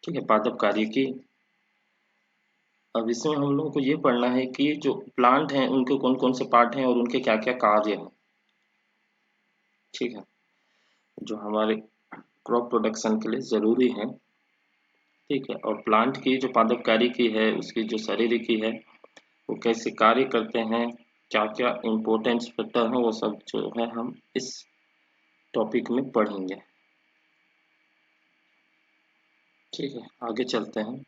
ठीक है, पादप कार्य की। अब इसमें हम लोगों को ये पढ़ना है कि जो प्लांट हैं उनके कौन कौन से पार्ट हैं और उनके क्या क्या कार्य हैं। ठीक है, जो हमारे क्रॉप प्रोडक्शन के लिए जरूरी है। ठीक है, और प्लांट की जो पादप कार्य की है उसकी जो शारीरिकी है वो कैसे कार्य करते हैं, क्या क्या इम्पोर्टेंट फैक्टर हैं, वो सब जो है हम इस टॉपिक में पढ़ेंगे। ठीक है, आगे चलते हैं।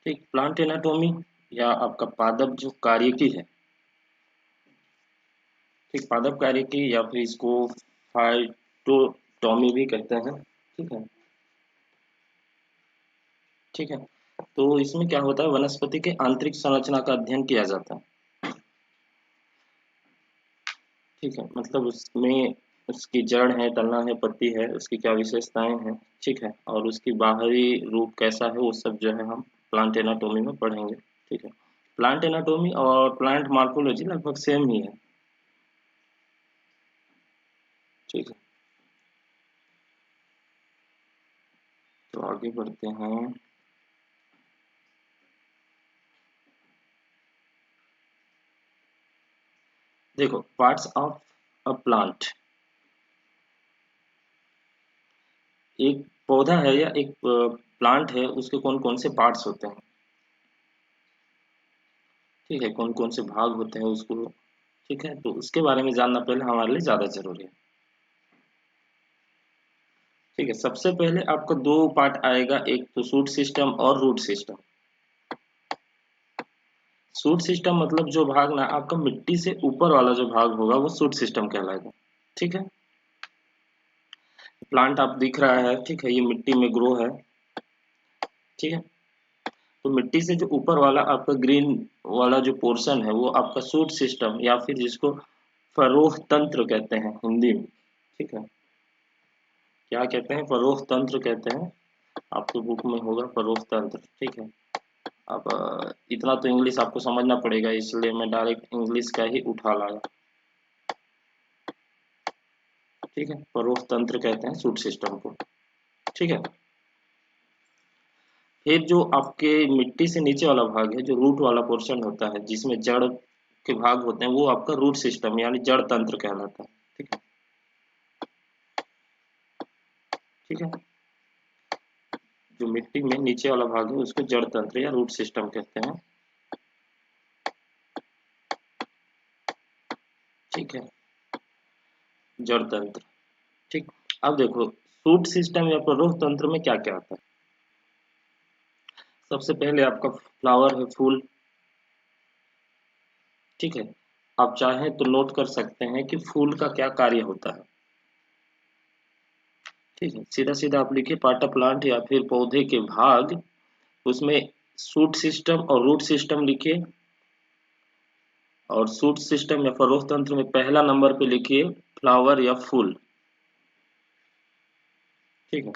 ठीक, प्लांट एनाटोमी या आपका पादप जो कार्य की है। ठीक, पादप कार्य की या फिर इसको फाइटोटॉमी भी कहते हैं। ठीक है। ठीक है, तो इसमें क्या होता है, वनस्पति के आंतरिक संरचना का अध्ययन किया जाता है। ठीक है, मतलब उसमें उसकी जड़ है, तना है, पत्ती है, उसकी क्या विशेषताएं हैं। ठीक है, और उसकी बाहरी रूप कैसा है, वो सब जो है हम प्लांट एनाटोमी में पढ़ेंगे। ठीक है, प्लांट एनाटोमी और प्लांट मार्फोलॉजी लगभग सेम ही है। ठीक है, तो आगे बढ़ते हैं। देखो, पार्ट्स ऑफ अ प्लांट। एक पौधा है या एक प्लांट है, उसके कौन कौन से पार्ट्स होते हैं। ठीक है, कौन कौन से भाग होते हैं उसको। ठीक है, तो उसके बारे में जानना पहले हमारे लिए ज्यादा जरूरी है। ठीक है, सबसे पहले आपको दो पार्ट आएगा, एक तो शूट सिस्टम और रूट सिस्टम। शूट सिस्टम मतलब जो भाग ना आपका मिट्टी से ऊपर वाला जो भाग होगा वो शूट सिस्टम कहलाएगा। ठीक है, प्लांट आप दिख रहा है, ठीक है, ये मिट्टी में ग्रो है। ठीक है, तो मिट्टी से जो ऊपर वाला आपका ग्रीन वाला जो पोर्शन है वो आपका शूट सिस्टम या फिर जिसको फरोह तंत्र कहते हैं हिंदी में। ठीक है, क्या कहते हैं, फरोह तंत्र कहते हैं। आपके बुक में होगा फरोह तंत्र। ठीक है, अब इतना तो इंग्लिश आपको समझना पड़ेगा, इसलिए मैं डायरेक्ट इंग्लिश का ही उठा लाया। ठीक है, फरोह तंत्र कहते हैं शूट सिस्टम को। ठीक है, फिर जो आपके मिट्टी से नीचे वाला भाग है, जो रूट वाला पोर्शन होता है जिसमें जड़ के भाग होते हैं, वो आपका रूट सिस्टम यानी जड़ तंत्र कहलाता है। ठीक है। ठीक है, जो मिट्टी में नीचे वाला भाग है उसको जड़ तंत्र या रूट सिस्टम कहते हैं। ठीक है, जड़ तंत्र। ठीक, अब देखो रूट सिस्टम या प्ररोह तंत्र में क्या क्या आता है। सबसे पहले आपका फ्लावर है, फूल। ठीक है, आप चाहें तो नोट कर सकते हैं कि फूल का क्या कार्य होता है। ठीक है, सीधा सीधा आप लिखिए पार्ट ऑफ प्लांट या फिर पौधे के भाग, उसमें शूट सिस्टम और रूट सिस्टम लिखिए। और शूट सिस्टम या फरोह तंत्र में पहला नंबर पे लिखिए फ्लावर या फूल। ठीक है,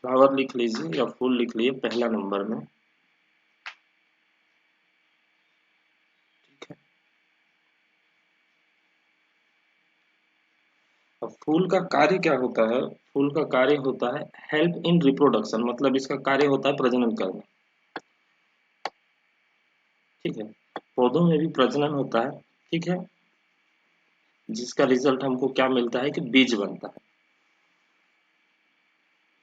फ्लावर लिख लीजिए या फूल लिख लीजिए पहला नंबर में। ठीक है, अब फूल का कार्य क्या होता है। फूल का कार्य होता है हेल्प इन रिप्रोडक्शन, मतलब इसका कार्य होता है प्रजनन करना। ठीक है, पौधों में भी प्रजनन होता है। ठीक है, जिसका रिजल्ट हमको क्या मिलता है कि बीज बनता है।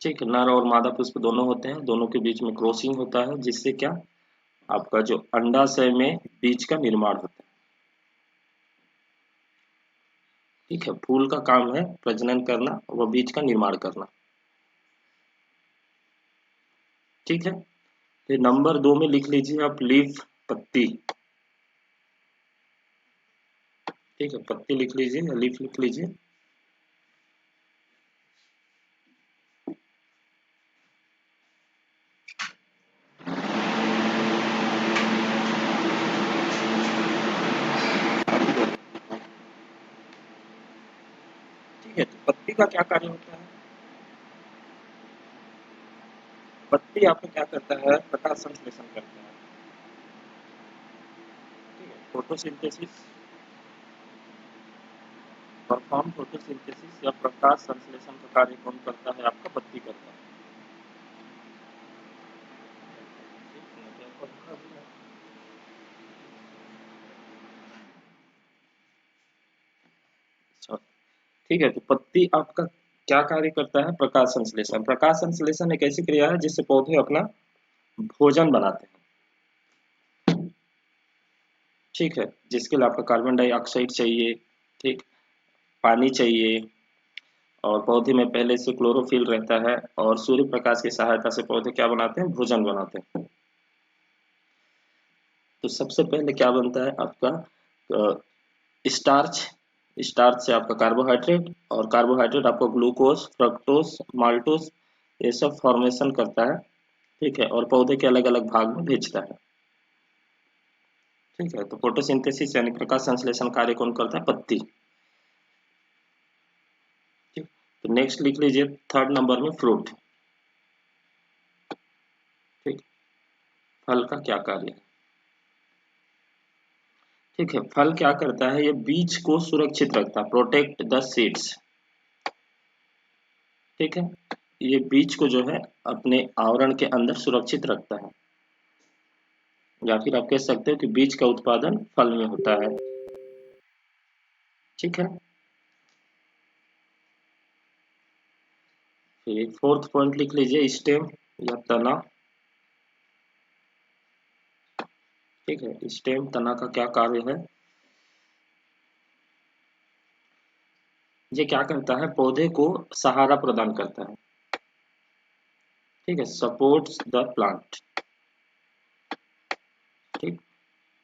ठीक है, नर और मादा पुष्प दोनों होते हैं, दोनों के बीच में क्रॉसिंग होता है, जिससे क्या आपका जो अंडाशय में बीज का निर्माण होता है। ठीक है, फूल का काम है प्रजनन करना व बीज का निर्माण करना। ठीक है, फिर नंबर 2 में लिख लीजिए आप लीफ, पत्ती। ठीक है, पत्ती लिख लीजिए या लीफ लिख लीजिए। ठीक है, तो पत्ती का क्या कार्य होता है? पत्ती आपका क्या करता है? प्रकाश संश्लेषण करता है। ठीक है, फोटोसिंथेसिस, परफॉर्म फोटोसिंथेसिस या प्रकाश संश्लेषण का कार्य कौन करता है? आपका पत्ती करता है। ठीक है, तो पत्ती आपका क्या कार्य करता है? प्रकाश संश्लेषण। प्रकाश संश्लेषण एक ऐसी क्रिया है जिससे पौधे अपना भोजन बनाते हैं। ठीक है, जिसके लिए आपको कार्बन डाइऑक्साइड चाहिए, ठीक, पानी चाहिए, और पौधे में पहले से क्लोरोफिल रहता है, और सूर्य प्रकाश की सहायता से पौधे क्या बनाते हैं? भोजन बनाते हैं। तो सबसे पहले क्या बनता है आपका? स्टार्च। स्टार्च से आपका कार्बोहाइड्रेट, और कार्बोहाइड्रेट आपको ग्लूकोज, फ्रक्टोज, माल्टोज, ये सब फॉर्मेशन करता है। ठीक है, और पौधे के अलग अलग भाग में भेजता है। ठीक है, तो फोटोसिंथेसिस यानी प्रकाश संश्लेषण कार्य कौन करता है? पत्ती। ठीक, तो नेक्स्ट लिख लीजिए थर्ड नंबर में फ्रूट। ठीक, फल का क्या कार्य है? ठीक है, फल क्या करता है? ये बीज को सुरक्षित रखता है, प्रोटेक्ट द सीड्स। ठीक है, ये बीज को जो है अपने आवरण के अंदर सुरक्षित रखता है, या फिर आप कह सकते हो कि बीज का उत्पादन फल में होता है। ठीक है, फिर फोर्थ पॉइंट लिख लीजिए, स्टेम या तना। ठीक है, स्टेम तना का क्या कार्य है? ये क्या करता है? पौधे को सहारा प्रदान करता है। ठीक है, सपोर्ट्स द प्लांट। ठीक,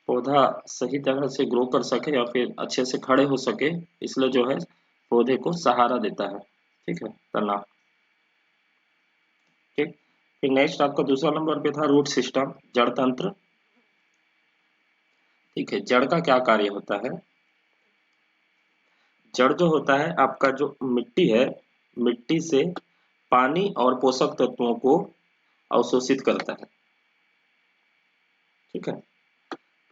पौधा सही तरह से ग्रो कर सके या फिर अच्छे से खड़े हो सके, इसलिए जो है पौधे को सहारा देता है। ठीक है, तना। ठीक, फिर नेक्स्ट आपका दूसरा नंबर पे था रूट सिस्टम, जड़ तंत्र। ठीक है, जड़ का क्या कार्य होता है? जड़ जो होता है आपका, जो मिट्टी है, मिट्टी से पानी और पोषक तत्वों को अवशोषित करता है। ठीक है,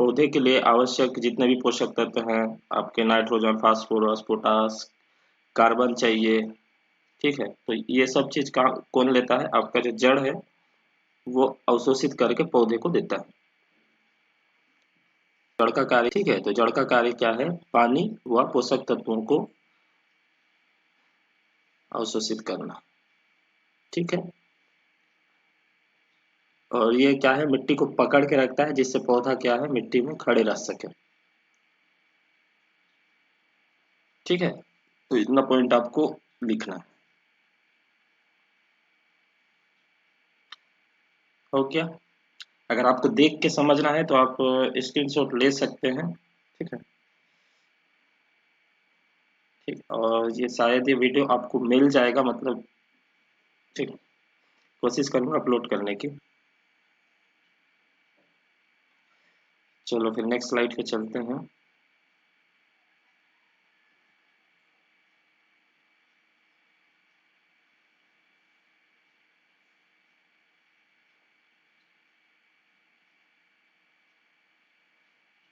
पौधे के लिए आवश्यक जितने भी पोषक तत्व हैं, आपके नाइट्रोजन, फास्फोरस, पोटास, कार्बन चाहिए। ठीक है, तो ये सब चीज का कौन लेता है? आपका जो जड़ है वो अवशोषित करके पौधे को देता है। जड़ का कार्य, ठीक है, तो जड़ का कार्य क्या है? पानी व पोषक तत्वों को अवशोषित करना। ठीक है, और ये क्या है? मिट्टी को पकड़ के रखता है, जिससे पौधा क्या है? मिट्टी में खड़े रह सके। ठीक है, तो इतना पॉइंट आपको लिखना है। हो गया? अगर आपको देख के समझना है तो आप स्क्रीनशॉट ले सकते हैं। ठीक है, ठीक, और ये शायद ये वीडियो आपको मिल जाएगा, मतलब ठीक, कोशिश करूंगा अपलोड करने की। चलो फिर नेक्स्ट स्लाइड पे चलते हैं।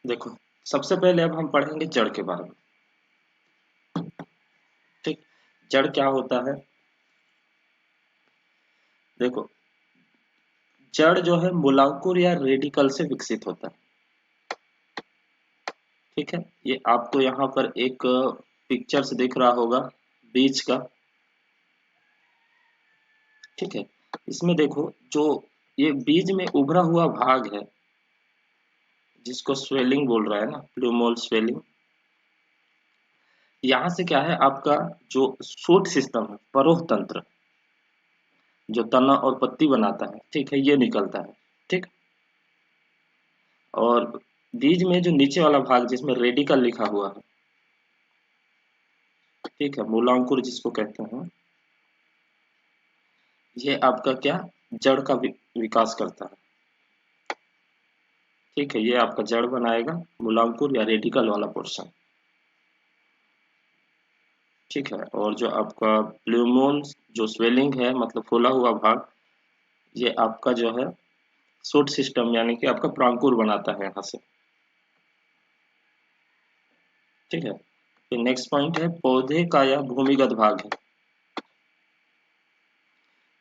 देखो, सबसे पहले अब हम पढ़ेंगे जड़ के बारे में। ठीक, जड़ क्या होता है? देखो, जड़ जो है मूलांकुर या रेडिकल से विकसित होता है। ठीक है, ये आपको यहाँ पर एक पिक्चर्स दिख रहा होगा बीज का। ठीक है, इसमें देखो, जो ये बीज में उभरा हुआ भाग है, जिसको स्वेलिंग बोल रहा है ना, प्लूमोल स्वेलिंग, यहाँ से क्या है आपका? जो शूट सिस्टम है, परोह तंत्र, जो तना और पत्ती बनाता है, ठीक है, ये निकलता है। ठीक, और बीज में जो नीचे वाला भाग जिसमें रेडिकल लिखा हुआ है, ठीक है, मूलांकुर जिसको कहते हैं, ये आपका क्या? जड़ का विकास करता है। ठीक है, ये आपका जड़ बनाएगा, मूलांकुर या रेडिकल वाला पोर्शन। ठीक है। और जो आपका प्लूमोन जो स्वेलिंग है मतलब फूला हुआ भाग, ये आपका जो है शूट सिस्टम यानी कि आपका प्रांकुर बनाता है यहाँ से। ठीक है। फिर नेक्स्ट पॉइंट है पौधे का यह भूमिगत भाग है।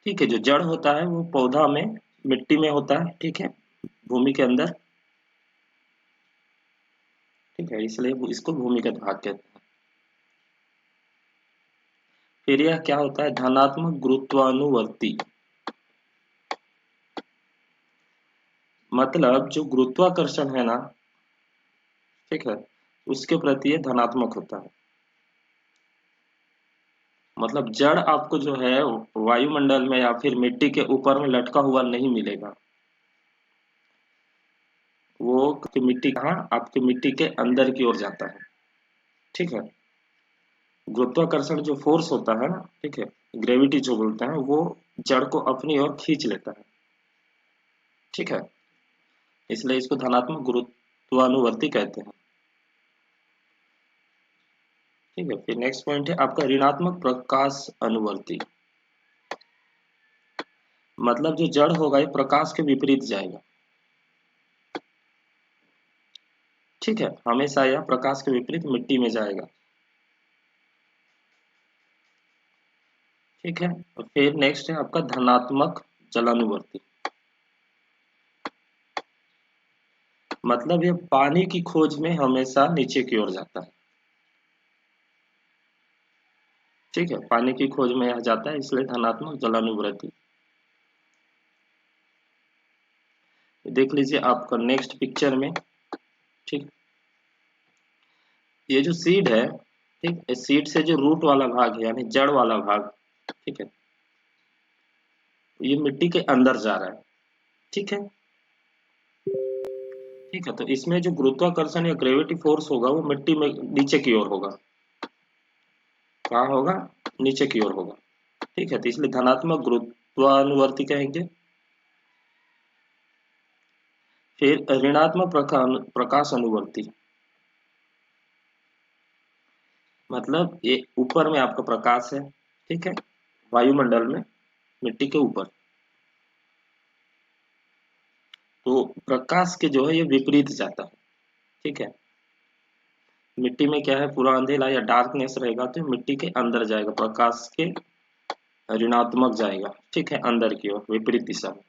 ठीक है, जो जड़ होता है वो पौधा में मिट्टी में होता है, ठीक है, भूमि के अंदर। ठीक है, इसलिए इसको भूमिगत भाग कहते हैं। फिर यह क्या होता है, धनात्मक गुरुत्वानुवर्ती। मतलब जो गुरुत्वाकर्षण है ना, ठीक है, उसके प्रति ये धनात्मक होता है। मतलब जड़ आपको जो है वायुमंडल में या फिर मिट्टी के ऊपर में लटका हुआ नहीं मिलेगा। वो आपकी मिट्टी कहाँ, आपकी मिट्टी के अंदर की ओर जाता है। ठीक है, गुरुत्वाकर्षण जो फोर्स होता है ना, ठीक है, ग्रेविटी जो बोलते हैं, वो जड़ को अपनी ओर खींच लेता है। ठीक है, इसलिए इसको धनात्मक गुरुत्वानुवर्ती कहते हैं। ठीक है, फिर नेक्स्ट पॉइंट है आपका ऋणात्मक प्रकाश अनुवर्ती। मतलब जो जड़ होगा ये प्रकाश के विपरीत जाएगा। ठीक है, हमेशा यह प्रकाश के विपरीत मिट्टी में जाएगा। ठीक है, और फिर नेक्स्ट है आपका धनात्मक जलानुवर्ती। मतलब ये पानी की खोज में हमेशा नीचे की ओर जाता है। ठीक है, पानी की खोज में यह जाता है, इसलिए धनात्मक जलानुवर्ती। देख लीजिए आपका नेक्स्ट पिक्चर में। ठीक, ये जो सीड है, ठीक, इस सीड से जो रूट वाला भाग है यानी जड़ वाला भाग, ठीक है, ये मिट्टी के अंदर जा रहा है। ठीक है, ठीक है, तो इसमें जो गुरुत्वाकर्षण या ग्रेविटी फोर्स होगा वो मिट्टी में नीचे की ओर होगा। कहाँ होगा, नीचे की ओर होगा। ठीक है, तो इसलिए धनात्मक गुरुत्वानुवर्ती कहेंगे। फिर ऋणात्मक प्रकाश अनुवर्ती। मतलब ये ऊपर में आपका प्रकाश है, ठीक है, वायुमंडल में मिट्टी के ऊपर, तो प्रकाश के जो है ये विपरीत जाता है। ठीक है, मिट्टी में क्या है पूरा अंधेरा या डार्कनेस रहेगा, तो मिट्टी के अंदर जाएगा, प्रकाश के ऋणात्मक जाएगा। ठीक है, अंदर की ओर विपरीत दिशा में।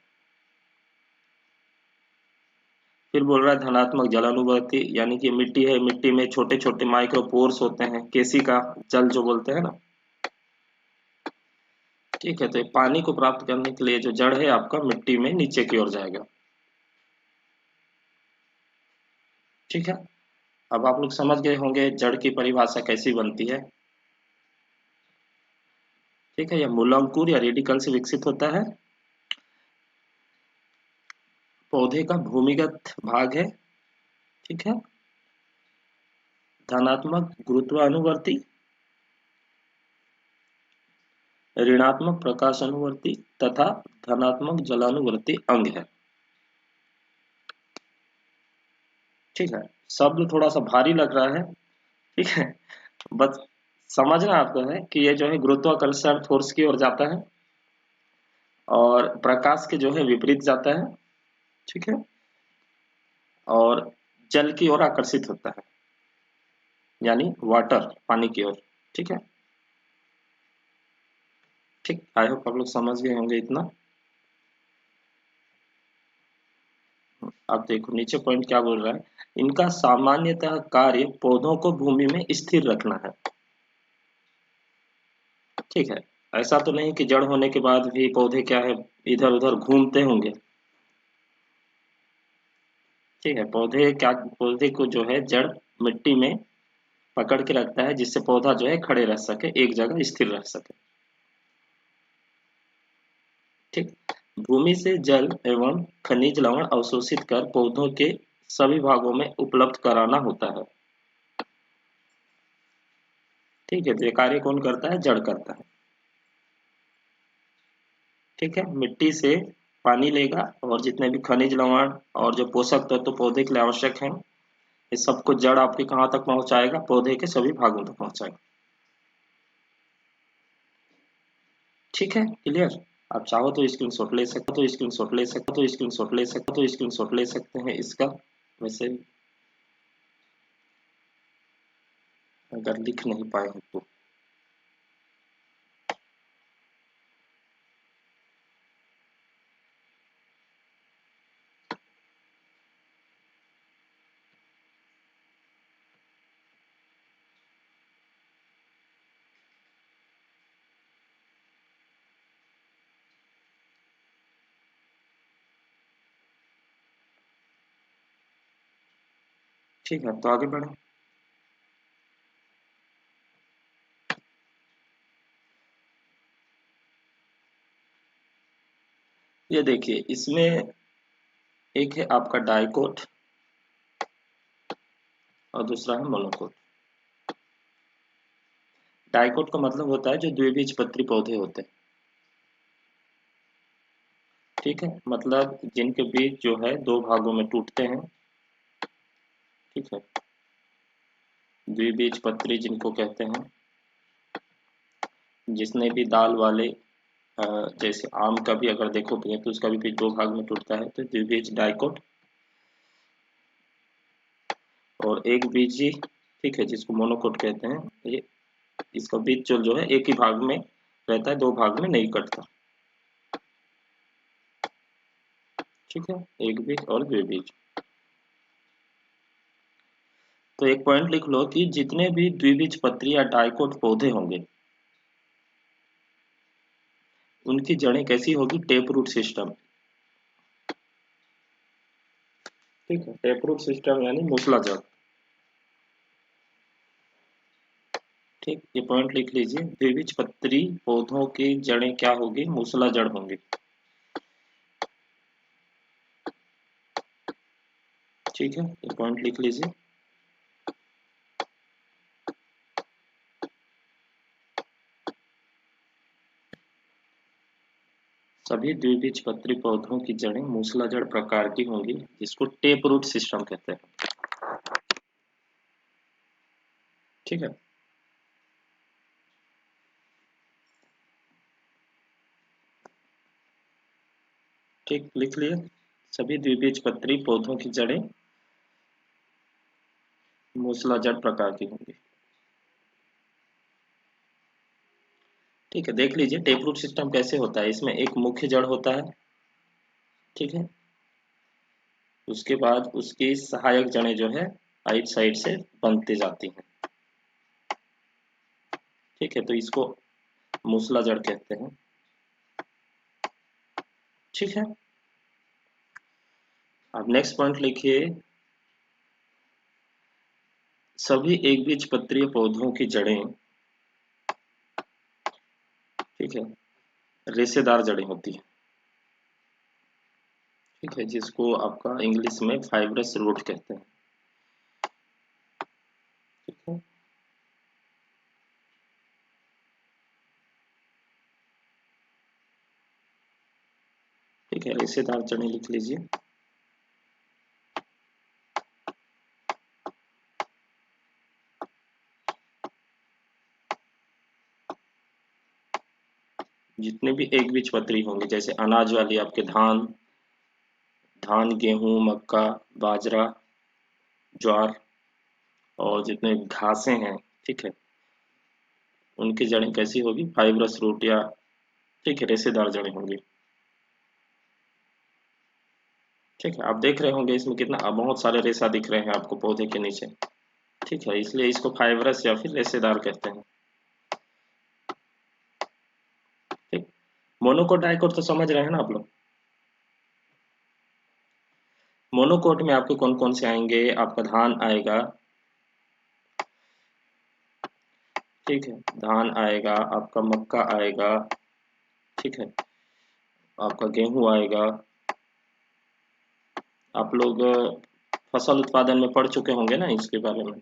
फिर बोल रहा है धनात्मक जलानुवर्ती, यानी कि मिट्टी है, मिट्टी में छोटे छोटे माइक्रोपोर्स होते हैं, केशिका जल जो बोलते हैं ना। ठीक है, तो पानी को प्राप्त करने के लिए जो जड़ है आपका मिट्टी में नीचे की ओर जाएगा। ठीक है, अब आप लोग समझ गए होंगे जड़ की परिभाषा कैसी बनती है। ठीक है, यह मूलांकुर या रेडिकल से विकसित होता है, पौधे का भूमिगत भाग है। ठीक है, धनात्मक गुरुत्वानुवर्ती, ऋणात्मक प्रकाशानुवर्ती तथा धनात्मक जलानुवर्ती अंग है। ठीक है, शब्द थोड़ा सा भारी लग रहा है। ठीक है, बस समझना आपको है कि ये जो है गुरुत्वाकर्षण फोर्स की ओर जाता है और प्रकाश के जो है विपरीत जाता है। ठीक है, और जल की ओर आकर्षित होता है, यानी वाटर, पानी की ओर। ठीक है, ठीक, आई होप आप लोग समझ गए होंगे इतना। अब देखो नीचे पॉइंट क्या बोल रहा है, इनका सामान्यतः कार्य पौधों को भूमि में स्थिर रखना है। ठीक है, ऐसा तो नहीं कि जड़ होने के बाद भी पौधे क्या है इधर उधर घूमते होंगे। ठीक है, पौधे को जो है जड़ मिट्टी में पकड़ के रखता है, जिससे पौधा जो है खड़े रह सके, एक जगह स्थिर रह सके। ठीक, भूमि से जल एवं खनिज लवण अवशोषित कर पौधों के सभी भागों में उपलब्ध कराना होता है। ठीक है, तो ये कार्य कौन करता है, जड़ करता है। ठीक है, मिट्टी से पानी लेगा और जितने भी खनिज लवण और जो पोषक तत्व तो पौधे के लिए आवश्यक हैं, ये सबको जड़ आपके कहाँ तक पहुंचाएगा, पौधे के सभी भागों तक पहुंचाएगा। ठीक है, क्लियर। आप चाहो तो स्क्रीनशॉट ले सकते हो, तो स्क्रीनशॉट ले सकते हो, तो स्क्रीनशॉट ले सकते हो, तो स्क्रीनशॉट ले सकते हैं इसका। वैसे अगर लिख नहीं पाए हो तो ठीक है, तो आगे बढ़े। ये देखिए, इसमें एक है आपका डाइकोट और दूसरा है मोनोकोट। डाइकोट का मतलब होता है जो द्विबीजपत्री पौधे होते हैं, ठीक है, मतलब जिनके बीज जो है दो भागों में टूटते हैं, ठीक है, द्विबीजपत्री जिनको कहते हैं। जिसने भी दाल वाले जैसे आम का भी अगर देखोगे तो उसका भी बीज दो भाग में टूटता है, तो द्विबीज डाइकोट। और एक बीजी, ठीक है, जिसको मोनोकोट कहते हैं, ये इसका बीज जो है एक ही भाग में रहता है, दो भाग में नहीं कटता, ठीक है, एक बीज और द्विबीज। तो एक पॉइंट लिख लो कि जितने भी द्विबीजपत्री या डाइकोट पौधे होंगे उनकी जड़ें कैसी होगी, टेप रूट सिस्टम, ठीक है, टेप रूट सिस्टम यानी मूसला जड़। ठीक, ये पॉइंट लिख लीजिए, द्विबीजपत्री पौधों की जड़ें क्या होगी, मूसला जड़ होंगी। ठीक है, ये पॉइंट लिख लीजिए। सभी द्विबीजपत्री पौधों की जड़ें मूसलाधार प्रकार की होंगी, जिसको टेप रूट सिस्टम कहते हैं। ठीक है, ठीक, लिख लिए। सभी द्विबीजपत्री पौधों की जड़ें मूसलाधार प्रकार की होंगी। ठीक है, देख लीजिए टेप रूट सिस्टम कैसे होता है। इसमें एक मुख्य जड़ होता है, ठीक है, उसके बाद उसकी सहायक जड़ें जो है साइड साइड से बनते जाती हैं। ठीक है, तो इसको मूसला जड़ कहते हैं। ठीक है, अब नेक्स्ट पॉइंट लिखिए, सभी एक बीजपत्रीय पौधों की जड़ें, ठीक है, रेशेदार जड़ें होती है। ठीक है, जिसको आपका इंग्लिश में फाइब्रस रूट कहते हैं। ठीक है, ठीक है, रेशेदार जड़ें लिख लीजिए। जितने भी एक बीजपत्री होंगे, जैसे अनाज वाली आपके धान, गेहूं, मक्का, बाजरा, ज्वार, और जितने घासें हैं, ठीक है, उनकी जड़ें कैसी होगी, फाइब्रस रूट या, ठीक है, रेशेदार जड़ें होंगी। ठीक है, आप देख रहे होंगे इसमें कितना बहुत सारे रेशा दिख रहे हैं आपको पौधे के नीचे। ठीक है, इसलिए इसको फाइब्रस या फिर रेशेदार कहते हैं। ठीक, मोनोकोट डाइकोट तो समझ रहे हैं ना आप लोग। मोनोकोट में आपके कौन कौन से आएंगे, आपका धान आएगा, ठीक है, धान आएगा, आपका मक्का आएगा, ठीक है, आपका गेहूं आएगा। आप लोग फसल उत्पादन में पढ़ चुके होंगे ना इसके बारे में।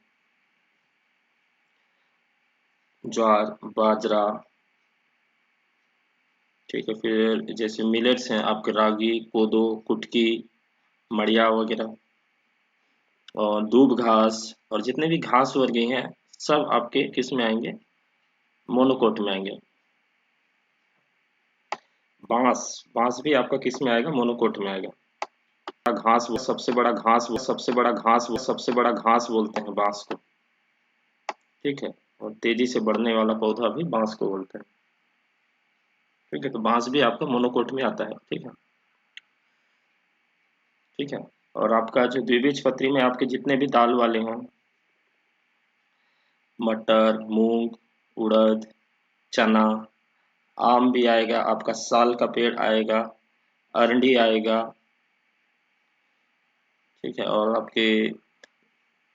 ज्वार, बाजरा, ठीक है, फिर जैसे मिलेट्स हैं आपके, रागी, कोदो, कुटकी, मड़िया वगैरह, और दूब घास, और जितने भी घास वर्गीय हैं सब आपके किस में आएंगे, मोनोकोट में आएंगे। बांस, बांस भी आपका किस में आएगा, मोनोकोट में आएगा। घास, वो सबसे बड़ा घास, वो सबसे बड़ा घास, वो सबसे बड़ा घास बोलते हैं बांस को। ठीक है, और तेजी से बढ़ने वाला पौधा भी बांस को बोलते हैं। ठीक है, तो बांस भी आपका मोनोकोट में आता है। ठीक है, ठीक है। और आपका जो द्विबीजपत्री में आपके जितने भी दाल वाले हैं, मटर, मूंग, उड़द, चना, आम भी आएगा, आपका साल का पेड़ आएगा, अरंडी आएगा। ठीक है, और आपके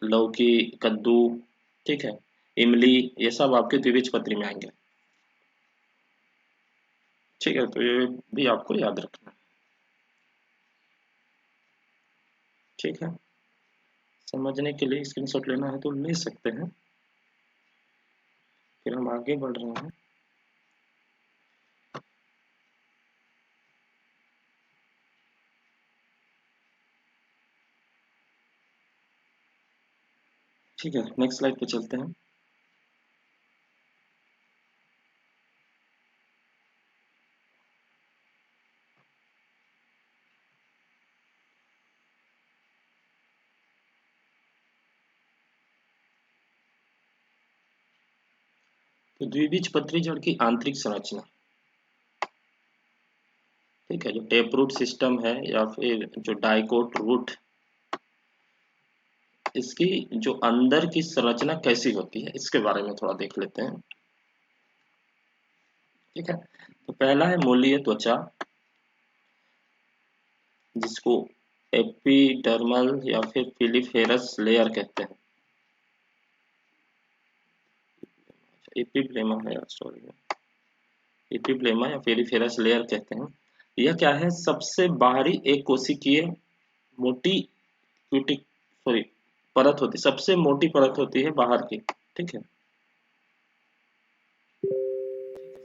लौकी, कद्दू, ठीक है, इमली, ये सब आपके द्विबीजपत्री में आएंगे। ठीक है, तो ये भी आपको याद रखना है। ठीक है, समझने के लिए स्क्रीनशॉट लेना है तो ले सकते हैं। फिर हम आगे बढ़ रहे हैं। ठीक है, नेक्स्ट स्लाइड पे चलते हैं। तो द्विबीजपत्री जड़ की आंतरिक संरचना। ठीक है, जो टेप रूट सिस्टम है या फिर जो डाइकोट रूट, इसकी जो अंदर की संरचना कैसी होती है इसके बारे में थोड़ा देख लेते हैं। ठीक है, तो पहला है मूलीय त्वचा, जिसको एपिडर्मल या फिर फिलीफेरस लेयर कहते हैं। एपिब्लेमा है, सॉरी, एपिब्लेमा या फिलीफेरस लेयर कहते हैं। यह क्या है, सबसे बाहरी एक कोशिकीय मोटी क्यूटिक, सॉरी, परत होती, सबसे मोटी परत होती है बाहर की। ठीक है,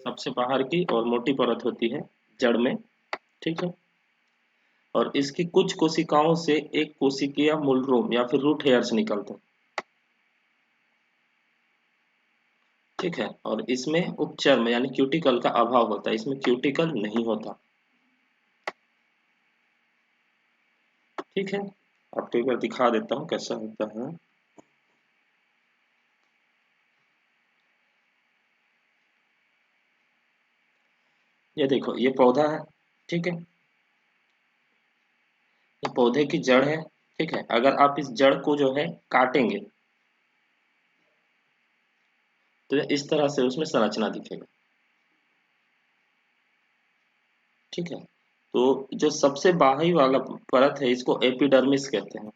सबसे बाहर की और मोटी परत होती है जड़ में। ठीक है, और इसकी कुछ कोशिकाओं से एक कोशिकीय मूलरोम या फिर रूट हेयर्स निकलते हैं। ठीक है, और इसमें उपचर्म यानी क्यूटिकल का अभाव होता है, इसमें क्यूटिकल नहीं होता। ठीक है, आपको एक बार दिखा देता हूँ कैसा होता है। ये देखो, ये पौधा है। ठीक है, ये पौधे की जड़ है। ठीक है, अगर आप इस जड़ को जो है काटेंगे तो इस तरह से उसमें संरचना दिखेगा। ठीक है, तो जो सबसे बाहरी वाला परत है इसको एपिडर्मिस कहते हैं।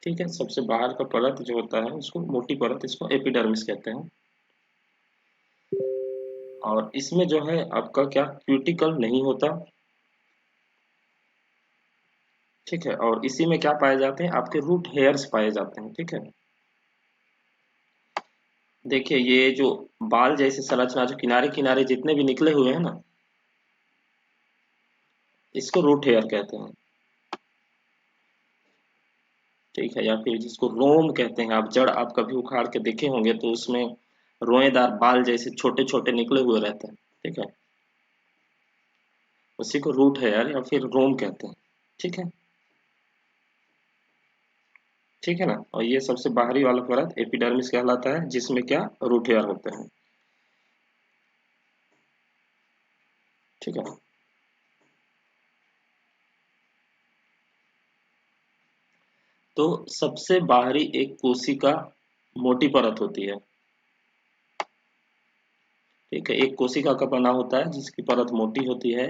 ठीक है, सबसे बाहर का परत जो होता है उसको, मोटी परत, इसको एपिडर्मिस कहते हैं। और इसमें जो है आपका क्या, क्यूटिकल नहीं होता। ठीक है, और इसी में क्या पाए जाते हैं, आपके रूट हेयर्स पाए जाते हैं। ठीक है, देखिए ये जो बाल जैसे संरचना जो किनारे किनारे जितने भी निकले हुए हैं ना, इसको रूट हेयर कहते हैं। ठीक है, या फिर जिसको रोम कहते हैं, आप जड़ आप कभी उखाड़ के देखे होंगे तो उसमें रोएदार बाल जैसे छोटे छोटे निकले हुए रहते हैं। ठीक है, उसी को रूट हेयर या फिर रोम कहते हैं। ठीक है, ठीक है ना, और ये सबसे बाहरी वाला परत एपिडर्मिस कहलाता है, जिसमें क्या, रूट हेयर होते हैं। ठीक है, तो सबसे बाहरी एक कोशिका मोटी परत होती है। ठीक है, एक कोशिका का बना होता है जिसकी परत मोटी होती है,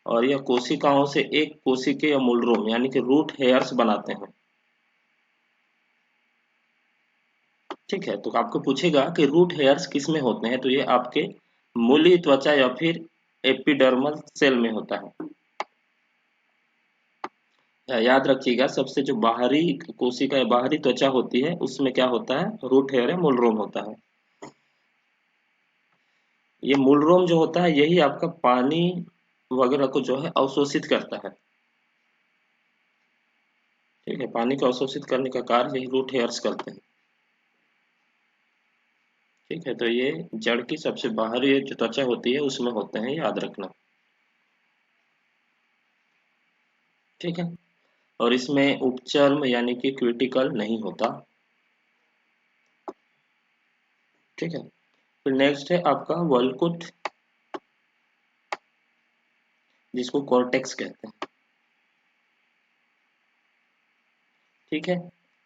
और यह कोशिकाओं से एक कोशिकीय मूलरोम यानी कि रूट हेयर्स बनाते हैं। ठीक है, तो आपको पूछेगा कि रूट हेयर्स किस में होते हैं, तो ये आपके मूलीय त्वचा या फिर एपिडर्मल सेल में होता है। याद रखिएगा, सबसे जो बाहरी कोशिका या बाहरी त्वचा होती है उसमें क्या होता है, रूट हेयर या मूलरोम होता है। ये मूलरोम जो होता है यही आपका पानी वगैरह को जो है अवशोषित करता है। ठीक है, पानी को अवशोषित करने का कार्य यही रूट हेयर्स करते हैं। ठीक है, तो ये जड़ की सबसे बाहरी जो त्वचा होती है उसमें होते हैं, याद रखना। ठीक है, और इसमें उपचर्म यानी कि क्यूटिकल नहीं होता। ठीक है, फिर नेक्स्ट है आपका वल्कुट, जिसको कॉर्टेक्स कहते हैं। ठीक है,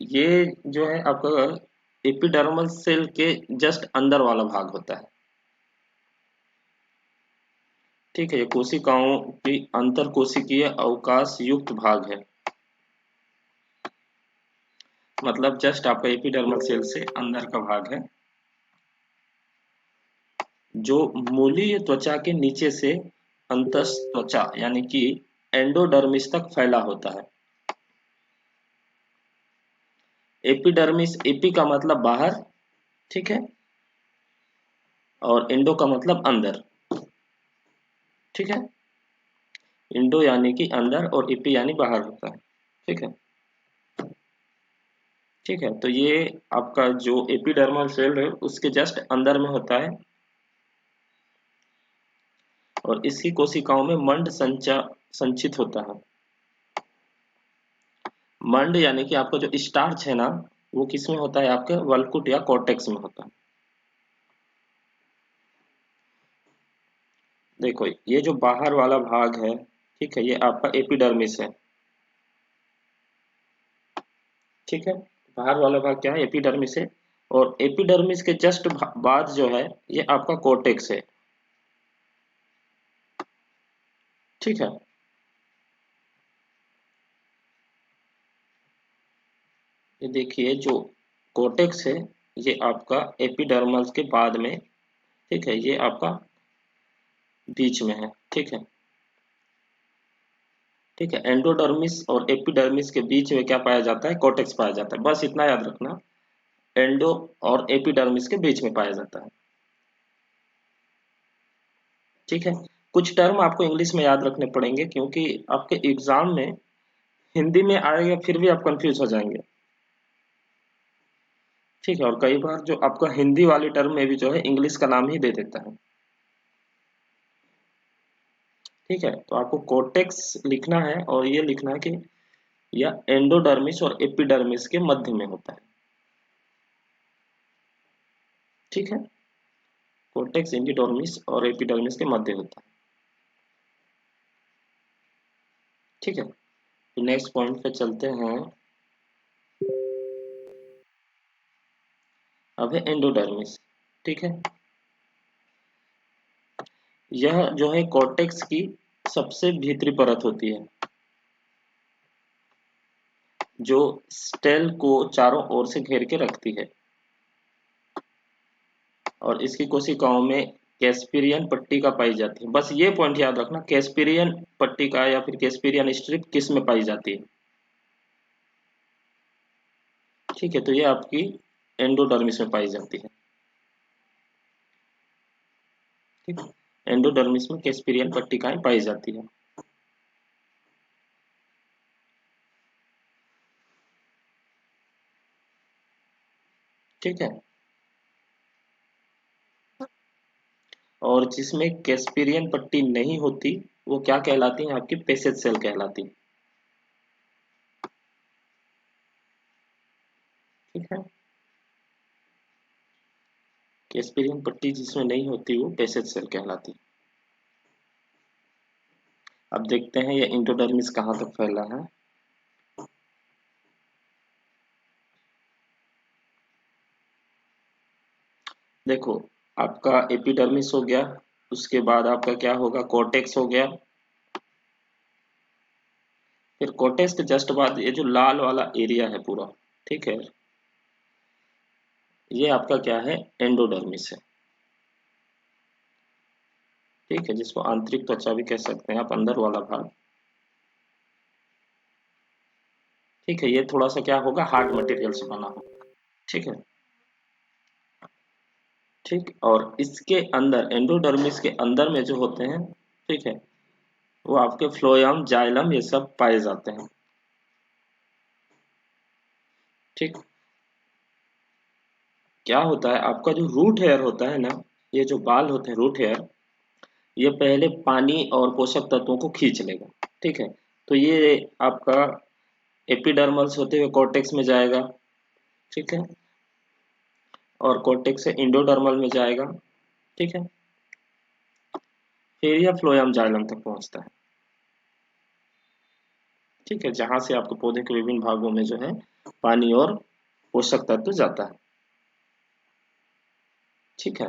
ये जो है आपका एपिडर्मल सेल के जस्ट अंदर वाला भाग होता है। ठीक है, ये कोशिकाओं की अंतर कोशिकीय अवकाश युक्त भाग है, मतलब जस्ट आपका एपिडर्मल सेल से अंदर का भाग है, जो मूलीय त्वचा के नीचे से अंतस त्वचा यानी कि एंडोडर्मिस तक फैला होता है। एपिडर्मिस, एपी का मतलब बाहर, ठीक है, और एंडो का मतलब अंदर। ठीक है, इंडो यानी कि अंदर और एपी यानी बाहर होता है। ठीक है, ठीक है, तो ये आपका जो एपिडर्मल सेल है उसके जस्ट अंदर में होता है, और इसकी कोशिकाओं में मंड संचित होता है। मंड यानी कि आपका जो स्टार्च है ना, वो किस में होता है, आपके वल्कुट या कॉर्टेक्स में होता है। देखो, ये जो बाहर वाला भाग है, ठीक है, ये आपका एपिडर्मिस है। ठीक है, बाहर वाला भाग क्या है, एपिडर्मिस है, और एपिडर्मिस के जस्ट बाद जो है ये आपका कॉर्टेक्स है। ठीक है, ये देखिए जो कॉर्टेक्स है ये आपका एपिडर्मल के बाद में, ठीक है, ये आपका बीच में है। ठीक है, ठीक है, एंडोडर्मिस और एपिडर्मिस के बीच में क्या पाया जाता है, कॉर्टेक्स पाया जाता है, बस इतना याद रखना, एंडो और एपिडर्मिस के बीच में पाया जाता है। ठीक है, कुछ टर्म आपको इंग्लिश में याद रखने पड़ेंगे क्योंकि आपके एग्जाम में हिंदी में आएगा फिर भी आप कंफ्यूज हो जाएंगे। ठीक है, और कई बार जो आपका हिंदी वाली टर्म में भी जो है इंग्लिश का नाम ही दे देता है। ठीक है, तो आपको कोर्टेक्स लिखना है और ये लिखना है कि यह एंडोडर्मिस और एपिडर्मिस के मध्य में होता है। ठीक है, कोर्टेक्स एंडोडर्मिस और एपिडर्मिस के मध्य होता है। ठीक है, तो नेक्स्ट पॉइंट पे चलते हैं। अब है एंडोडर्मिस। ठीक है, यह जो है कोर्टेक्स की सबसे भीतरी परत होती है, जो स्टेल को चारों ओर से घेर के रखती है, और इसकी कोशिकाओं में कैस्पेरियन पट्टिका पाई जाती है। बस ये पॉइंट याद रखना, कैस्पेरियन पट्टिका या फिर कैस्पेरियन स्ट्रिप किस में पाई जाती है। ठीक है, तो ये आपकी एंडोडर्मिस में पाई जाती है। ठीक है, एंडोडर्मिस में कैस्पेरियन पट्टिकाएं पाई जाती है। ठीक है, और जिसमें कैस्पेरियन पट्टी नहीं होती वो क्या कहलाती है, आपकी पेसेज सेल कहलाती है। ठीक है, कैस्पेरियन पट्टी जिसमें नहीं होती वो पेसेज सेल कहलाती है। अब देखते हैं ये इंडोडर्मिस कहाँ तक फैला है। देखो, आपका एपिडर्मिस हो गया, उसके बाद आपका क्या होगा, कोर्टेक्स हो गया, फिर कोर्टेक्स के जस्ट बाद ये जो लाल वाला एरिया है पूरा, ठीक है, ये आपका क्या है, एंडोडर्मिस है। ठीक है, जिसको आंतरिक त्वचा भी कह सकते हैं आप, अंदर वाला भाग। ठीक है, ये थोड़ा सा क्या होगा, हार्ड मटेरियल से बना होगा। ठीक है, ठीक, और इसके अंदर एंडोडर्मिस के अंदर में जो होते हैं, ठीक है, वो आपके फ्लोयम जाइलम ये सब पाए जाते हैं। ठीक, क्या होता है, आपका जो रूट हेयर होता है ना, ये जो बाल होते हैं रूट हेयर, ये पहले पानी और पोषक तत्वों को खींच लेगा। ठीक है, तो ये आपका एपिडर्मल्स होते हुए कॉर्टेक्स में जाएगा। ठीक है, और कॉर्टेक्स से इंडोडर्मल में जाएगा। ठीक है, फिर यह फ्लोएम जाइलम तक पहुंचता है। ठीक है, जहां से आपके पौधे के विभिन्न भागों में जो है पानी और पोषक तत्व जाता है। ठीक है,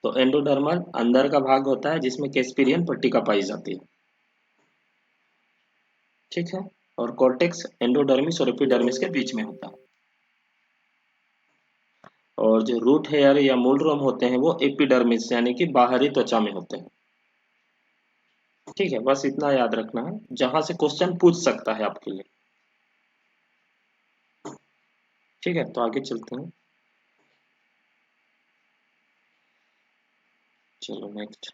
तो एंडोडर्मल अंदर का भाग होता है जिसमें कैस्पेरियन पट्टिका पाई जाती है। ठीक है, और कॉर्टेक्स एंडोडर्मिस और एपिडर्मिस के बीच में होता है। और जो रूट हेयर या मूल रोम होते हैं वो एपिडर्मिस यानी कि बाहरी त्वचा में होते हैं। ठीक है, बस इतना याद रखना है, जहां से क्वेश्चन पूछ सकता है आपके लिए। ठीक है, तो आगे चलते हैं। चलो नेक्स्ट।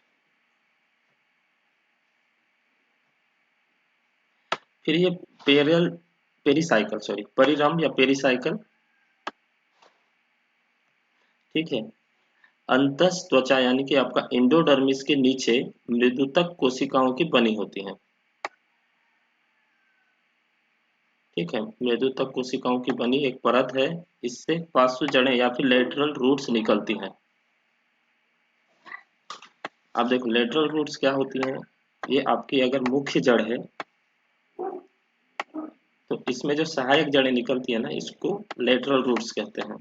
फिर ये पेरियल पेरीसाइकिल, सॉरी परिरम या पेरीसाइकिल। ठीक है, अंतस त्वचा यानी कि आपका एंडोडर्मिस के नीचे मृदुतक कोशिकाओं की बनी होती है। ठीक है, मृदुतक कोशिकाओं की बनी एक परत है, इससे पार्श्व जड़ें या फिर लेटरल रूट्स निकलती हैं। आप देखो लेटरल रूट्स क्या होती हैं, ये आपकी अगर मुख्य जड़ है तो इसमें जो सहायक जड़ें निकलती है ना, इसको लेटरल रूट्स कहते हैं।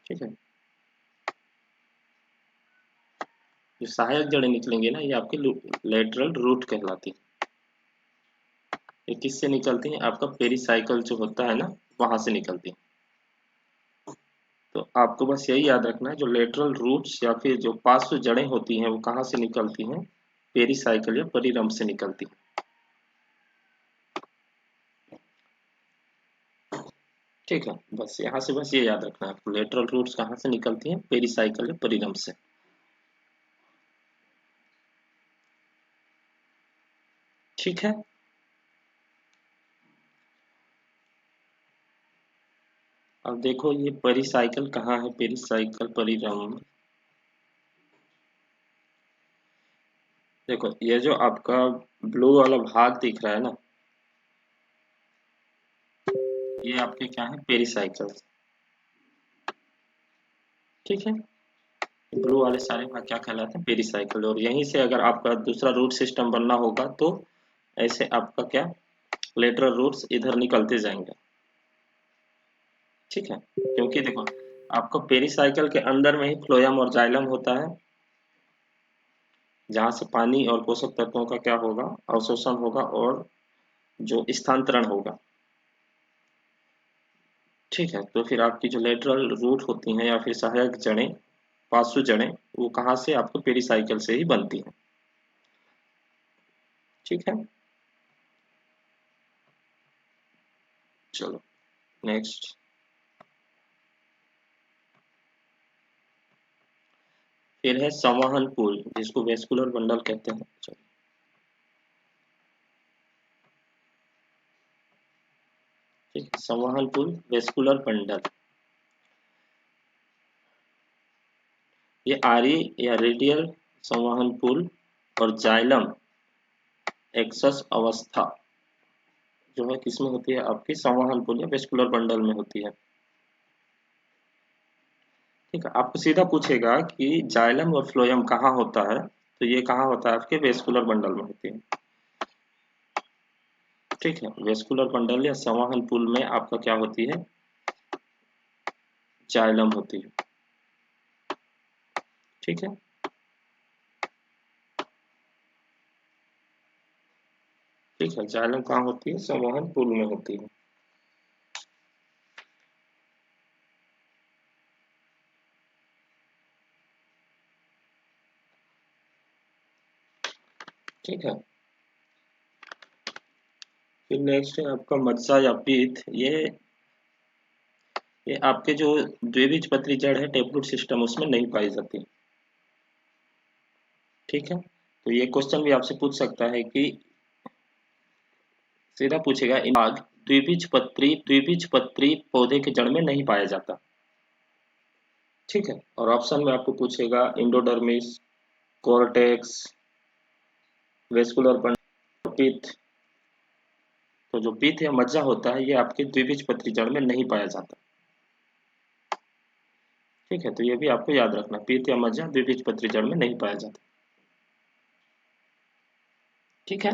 ठीक है, जो सहायक जड़ें निकलेंगी ना, ये आपकी लेटरल रूट कहलाती है। ये किससे निकलती हैं, आपका पेरीसाइकिल जो होता है ना, वहां से निकलती है। तो आपको बस यही याद रखना है, जो लेटरल रूट्स या फिर जो पार्श्व जड़ें होती हैं वो कहाँ से निकलती हैं, पेरीसाइकिल या परिरंभ से निकलती हैं। ठीक है, बस यहाँ से बस ये याद रखना है आपको, लेटरल रूट्स कहाँ से निकलती हैं, पेरीसाइकिल या परिरंभ से। ठीक है, अब देखो ये पेरीसाइकिल कहाँ है, पेरीसाइकिल परिरंभ। देखो ये जो आपका ब्लू वाला भाग दिख रहा है ना, ये आपके क्या है, पेरीसाइकिल। ठीक है, ब्लू वाले सारे भाग क्या कहलाते हैं, पेरीसाइकिल। और यहीं से अगर आपका दूसरा रूट सिस्टम बनना होगा तो ऐसे आपका क्या, लेटरल रूट्स इधर निकलते जाएंगे। ठीक है, क्योंकि देखो आपको पेरीसाइकिल के अंदर में ही फ्लोएम और जाइलम होता है, जहां से पानी और पोषक तत्वों का क्या होगा, अवशोषण होगा और जो स्थानांतरण होगा। ठीक है, तो फिर आपकी जो लेटरल रूट होती हैं या फिर सहायक जड़ें, पार्श्व जड़ें, वो कहाँ से, आपको पेरीसाइकिल से ही बनती हैं। ठीक है, चलो नेक्स्ट। फिर है संवहन पुल, जिसको वेस्कुलर बंडल कहते हैं। चलो, ठीक है, संवहन पुल वेस्कुलर बंडल, ये आरी या रेडियल संवहन पुल और जाइलम एक्सस अवस्था जो है किसमें होती है, आपकी संवहन पुल या वेस्कुलर बंडल में होती है। ठीक है, आपको सीधा पूछेगा कि जाइलम और फ्लोएम कहाँ होता है, तो ये कहाँ होता है, आपके वेस्कुलर बंडल में होती है। ठीक है, वेस्कुलर बंडल या संवहन पुल में आपका क्या होती है, जाइलम होती है। ठीक है, ठीक है, जाइलम कहाँ होती है, संवहन पुल में होती है। ठीक है, फिर नेक्स्ट है आपका मज्जा या पीत। ये आपके जो द्विबीजपत्री जड़ है टेपरूट सिस्टम, उसमें नहीं पाई जाती। ठीक है, तो ये क्वेश्चन भी आपसे पूछ सकता है कि सीधा पूछेगा इन भाग द्विबीजपत्री पौधे के जड़ में नहीं पाया जाता। ठीक है, और ऑप्शन में आपको पूछेगा endodermis, cortex, vascular bundle, pith. तो जो पीथ या मज्जा होता है ये आपके द्विबीजपत्री जड़ में नहीं पाया जाता। ठीक है, तो ये भी आपको याद रखना, पीत या मज्जा द्विबीजपत्री जड़ में नहीं पाया जाता। ठीक है,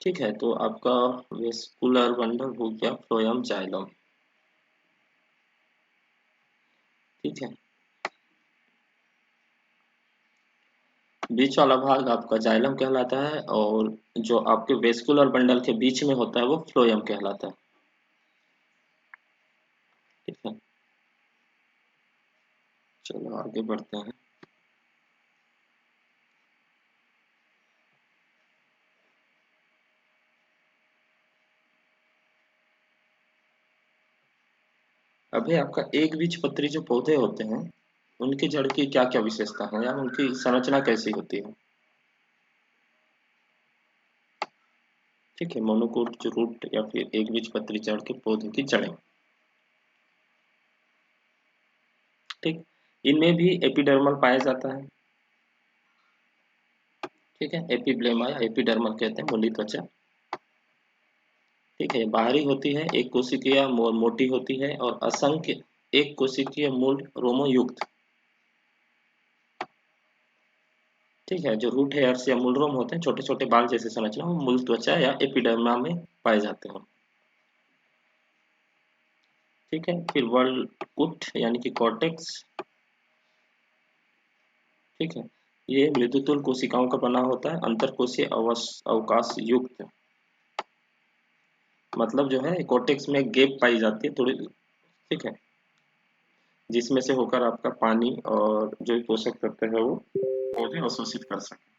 ठीक है, तो आपका वेस्कुलर बंडल हो गया, फ्लोएम जाइलम। ठीक है, बीच वाला भाग आपका जाइलम कहलाता है और जो आपके वेस्कुलर बंडल के बीच में होता है वो फ्लोएम कहलाता है। ठीक है, चलो आगे बढ़ते हैं। अभी आपका एक बीजपत्री जो पौधे होते हैं उनकी जड़ की क्या क्या विशेषता है या उनकी संरचना कैसी होती है। ठीक है, मोनोकोट जो रूट या फिर एक बीजपत्री जड़ के पौधे की जड़ें। ठीक, इनमें भी एपिडर्मल पाया जाता है। ठीक है, एपिब्लेमा या एपिडर्मल कहते हैं, मूली त्वचा। ठीक है, बाहरी होती है, एक कोशिकीय मोटी होती है और असंख्य एक कोशिकीय मूल रोमो युक्त। ठीक है, जो रूट हेयर्स या मूल रोम होते हैं, छोटे छोटे बाल जैसे संरचना, वो मूल त्वचा या एपिडर्मा में पाए जाते हैं। ठीक है, फिर वर्लकुट यानी कि कॉर्टेक्स। ठीक है, ये मृदुतुल कोशिकाओं का बना होता है, अंतरकोशीय अवकाश युक्त। मतलब जो है कॉर्टेक्स में गैप पाई जाती है थोड़ी। ठीक है, जिसमें से होकर आपका पानी और जो भी पोषक तत्व है वो पौधे अवशोषित कर सके।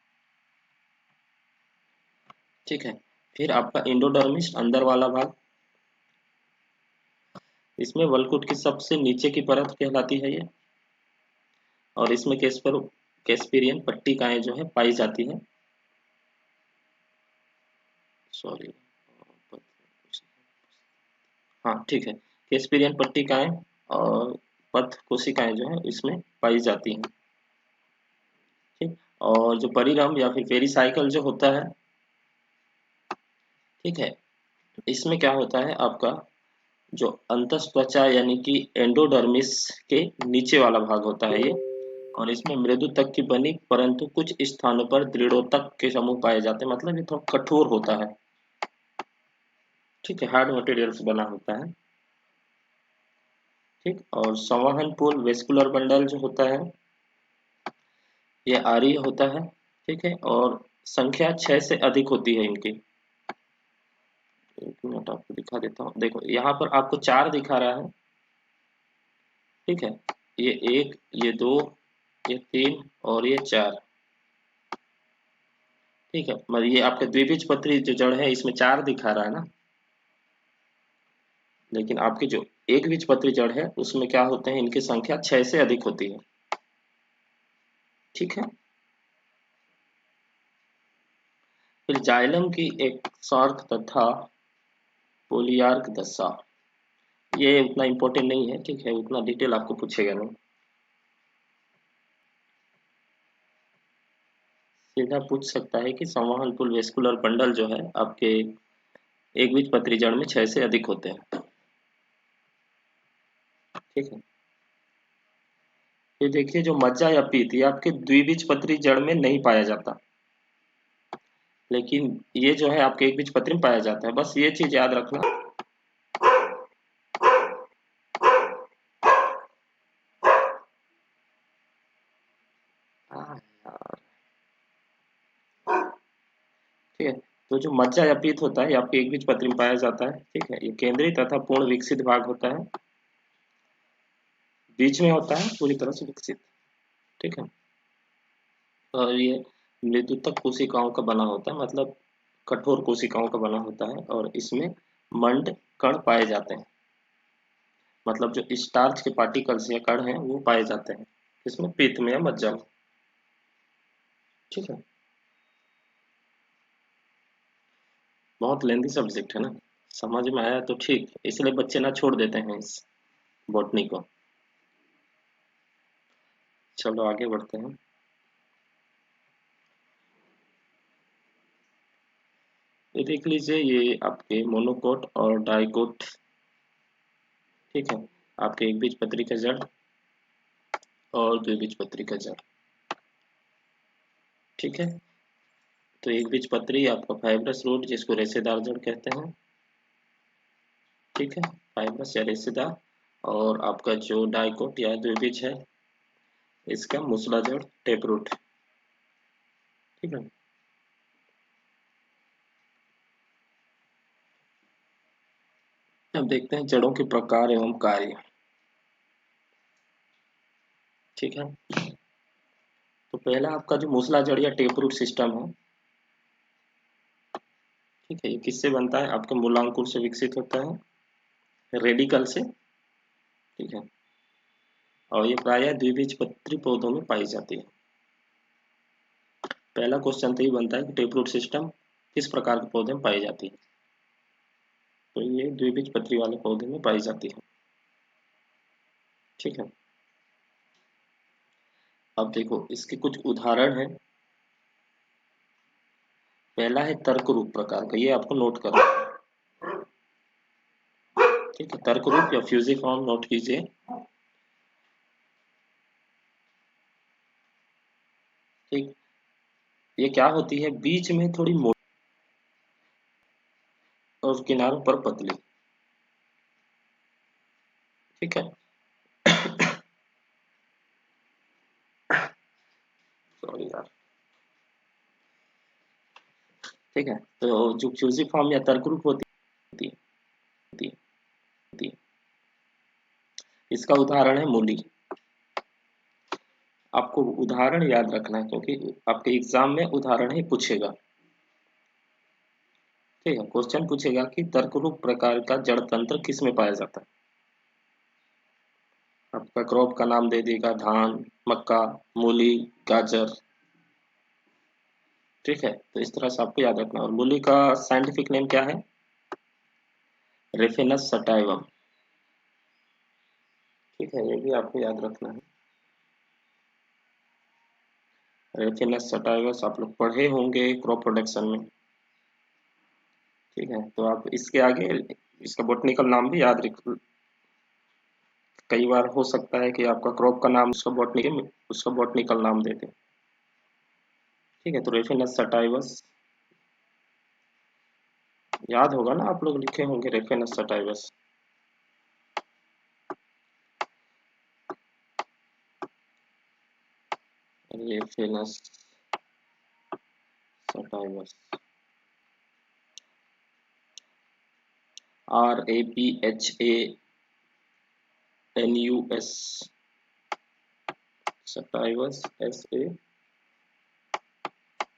ठीक है, फिर आपका इंडोडर्मिस अंदर वाला भाग, इसमें वलकुट की सबसे नीचे की परत कहलाती है ये, और इसमें कैस्पेरियन पट्टिकाएं जो है पाई जाती हैं। सॉरी, हाँ ठीक है, कैस्पेरियन पट्टिकाएं और पथ कोशिकाएं जो है इसमें पाई जाती हैं। ठीक, और जो परिरंभ या फिर पेरिसाइकल जो होता है, ठीक है, इसमें क्या होता है आपका जो अंतःत्वचा यानी कि एंडोडर्मिस के नीचे वाला भाग होता है ये, और इसमें मृदु तक की बनी परंतु कुछ स्थानों पर दृढ़ोतक के समूह पाए जाते हैं, मतलब ये थोड़ा कठोर होता है। ठीक है, हार्ड मटेरियल से बना होता है। ठीक, और संवहन पूल वेस्कुलर बंडल जो होता है ये आर्य होता है। ठीक है, और संख्या 6 से अधिक होती है इनकी। एक मिनट आपको दिखा देता हूँ, देखो यहाँ पर आपको 4 दिखा रहा है। ठीक है, ये 1, ये 2, ये 3 और ये 4। ठीक है, मतलब ये आपके द्विबीजपत्री जो जड़ है इसमें 4 दिखा रहा है ना, लेकिन आपकी जो एक बीजपत्री जड़ है उसमें क्या होते हैं, इनकी संख्या 6 से अधिक होती है। ठीक है, फिर जाइलम की एक सार्क तथा पोलियार्क दशा, ये उतना इंपॉर्टेंट नहीं है। ठीक है, उतना डिटेल आपको पूछेगा नहीं, सीधा पूछ सकता है कि संवहन पुल वेस्कुलर बंडल जो है आपके एक बीजपत्री जड़ में 6 से अधिक होते हैं। ठीक है, फिर देखिए जो मज्जा या पीत ये आपके द्विबीजपत्री जड़ में नहीं पाया जाता, लेकिन ये जो है आपके एक बीजपत्री में पाया जाता है, बस ये चीज याद रखना। हाँ यार, ठीक है, तो जो मज्जा या पीत होता है ये आपके एक बीजपत्री में पाया जाता है। ठीक है, ये केंद्रीय तथा पूर्ण विकसित भाग होता है, बीच में होता है पूरी तरह से विकसित। ठीक है, और ये मृदुतक कोशिकाओं का बना होता है, मतलब कठोर कोशिकाओं का बना होता है, और इसमें मंड कण पाए जाते हैं, मतलब जो स्टार्च के पार्टिकल्स या कण हैं वो पाए जाते हैं। इसमें पित्त में या मज्जा में। ठीक है, बहुत लेंथी सब्जेक्ट है ना, समझ में आया तो ठीक, इसलिए बच्चे ना छोड़ देते हैं इस बॉटनी को। चलो आगे बढ़ते हैं। ये देख लीजिए, ये आपके मोनोकोट और डाइकोट। ठीक है, आपके एक बीजपत्री का जड़ और द्विबीजपत्री का जड़। ठीक है, तो एक बीजपत्री आपका फाइब्रस रूट जिसको रेशेदार जड़ कहते हैं। ठीक है, फाइब्रस या रेशेदार। और आपका जो डाइकोट या द्विबीज है, इसका मूसला जड़, टेप रूट। ठीक है, अब देखते हैं जड़ों के प्रकार एवं कार्य। ठीक है, तो पहला आपका जो मूसला जड़ या टेप रूट सिस्टम है, ठीक है, ये किससे बनता है? आपके मूलांकुर से विकसित होता है, रेडिकल से। ठीक है, और ये प्रायः द्विबीजपत्री पौधों में पाई जाती है। पहला क्वेश्चन तो ये बनता है कि टेप रूट सिस्टम किस प्रकार के पौधे में पाई जाती है, तो ये द्विबीजपत्री वाले पौधे में पाई जाती है। ठीक है, अब देखो इसके कुछ उदाहरण हैं। पहला है तर्क रूप प्रकार का, ये आपको नोट करना है। ठीक है, तर्क रूप या फ्यूजिफॉर्म नोट कीजिए। ठीक, ये क्या होती है? बीच में थोड़ी मोटी और किनारों पर पतली। ठीक है, सॉरी यार। ठीक है, तो जो फ्यूजिफॉर्म या तर्क रूप होती है, इसका उदाहरण है मूली। आपको उदाहरण याद रखना है क्योंकि आपके एग्जाम में उदाहरण ही पूछेगा। ठीक है, क्वेश्चन पूछेगा कि तर्क रूप प्रकार का जड़ तंत्र किस में पाया जाता है। आपका क्रॉप का नाम दे देगा, धान, मक्का, मूली, गाजर। ठीक है, तो इस तरह से आपको याद रखना है। और मूली का साइंटिफिक नेम क्या है? रेफिनस सटाइवम। ठीक है, ये भी आपको याद रखना है। रेफिनस सटाइवस आप लोग पढ़े होंगे क्रॉप प्रोडक्शन में। ठीक है, तो आप इसके आगे इसका बॉटनिकल नाम भी याद रख। कई बार हो सकता है कि आपका क्रॉप का नाम उसका बॉटनिकल नाम दे दे। ठीक है, तो रेफिनस सटाइवस याद होगा ना, आप लोग लिखे होंगे raphanus sativus. Raphanus sativus, RAPHANUS, sativus,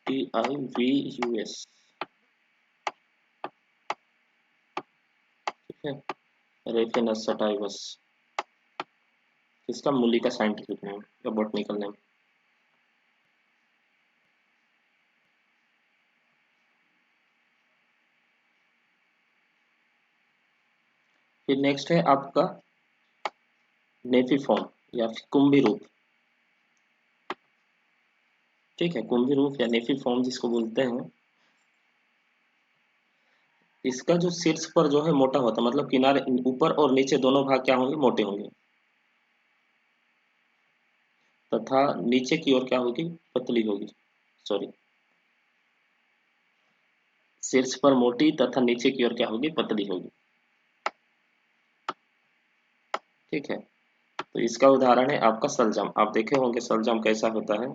SATIVUS। ठीक है, रेफिनस सटाइवस, इसका मूली का साइंटिफिक नेम या बॉटनिकल नेम। फिर नेक्स्ट है आपका नेफिफॉर्म या फिर कुंभी रूप। ठीक है, कुंभी रूप या नेफिफॉर्म जिसको बोलते हैं, इसका जो शीर्ष पर जो है मोटा होता है, मतलब किनारे ऊपर और नीचे दोनों भाग क्या होंगे? मोटे होंगे, तथा नीचे की ओर क्या होगी? पतली होगी। सॉरी, शीर्ष पर मोटी तथा नीचे की ओर क्या होगी? पतली होगी। ठीक है, तो इसका उदाहरण है आपका सलजम। आप देखे होंगे सलजम कैसा होता है।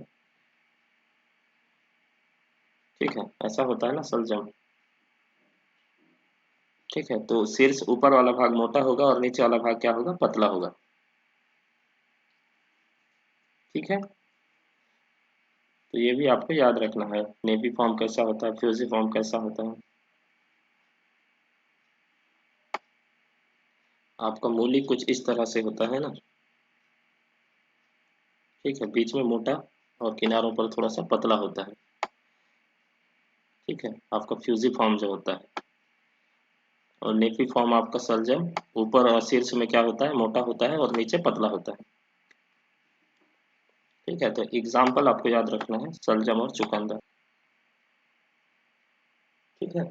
ठीक है, ऐसा होता है ना सलजम। ठीक है, तो शीर्ष ऊपर वाला भाग मोटा होगा और नीचे वाला भाग क्या होगा? पतला होगा। ठीक है, तो ये भी आपको याद रखना है, नेवी फॉर्म कैसा होता है, फ्यूजी फॉर्म कैसा होता है। आपका मूली कुछ इस तरह से होता है ना। ठीक है, बीच में मोटा और किनारों पर थोड़ा सा पतला होता है। ठीक है, आपका फ्यूजिफॉर्म जो होता है, और नेफिफॉर्म आपका सलजम ऊपर और शीर्ष में क्या होता है, मोटा होता है और नीचे पतला होता है। ठीक है, तो एग्जाम्पल आपको याद रखना है, सलजम और चुकंदर। ठीक है,